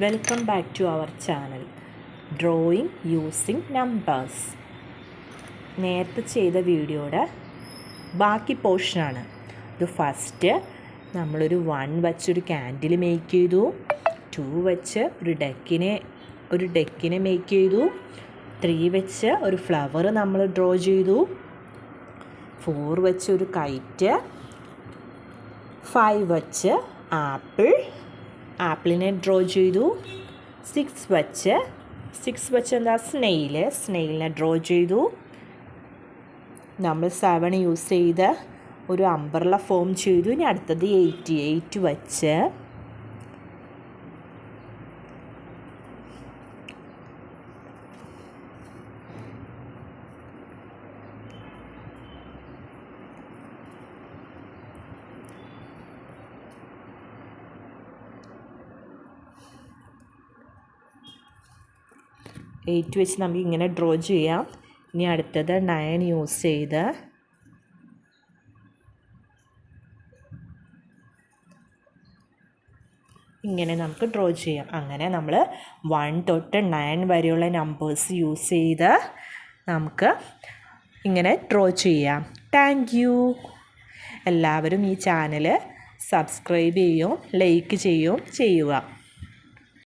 Welcome back to our channel drawing using numbers. നേരത്തെ ചെയ്ത വീഡിയോയുടെ ബാക്കി പോർഷനാണ് ഇത്. ഫസ്റ്റ് നമ്മളൊരു 1 വച്ചൊരു ക്യാൻഡിൽ മേക്ക് ചെയ്തു, 2 വെച്ച് ഒരു ഡെക്കിനെ മേക്ക് ചെയ്തു, 3 വെച്ച് ഒരു ഫ്ലവർ നമ്മൾ ഡ്രോ ചെയ്തു, 4 വെച്ച് ഒരു കൈറ്റ്, 5 വെച്ച് ആപ്പിളിനെ ഡ്രോ ചെയ്തു, 6 വെച്ച് എന്താ സ്നെയിലിനെ ഡ്രോ ചെയ്തു. നമ്മൾ 7 യൂസ് ചെയ്ത് ഒരു അംബ്രല്ല ഫോം ചെയ്തു. ഇനി അടുത്തത് 8 വെച്ച് വെച്ച് നമുക്ക് ഇങ്ങനെ ഡ്രോ ചെയ്യാം. ഇനി അടുത്തത് 9 യൂസ് ചെയ്ത് ഇങ്ങനെ നമുക്ക് ഡ്രോ ചെയ്യാം. അങ്ങനെ നമ്മൾ 1 തൊട്ട് 9 വരെയുള്ള നമ്പേഴ്സ് യൂസ് ചെയ്ത് നമുക്ക് ഇങ്ങനെ ഡ്രോ ചെയ്യാം. Thank you. എല്ലാവരും ഈ ചാനൽ സബ്സ്ക്രൈബ് ചെയ്യുകയും ലൈക്ക് ചെയ്യുക.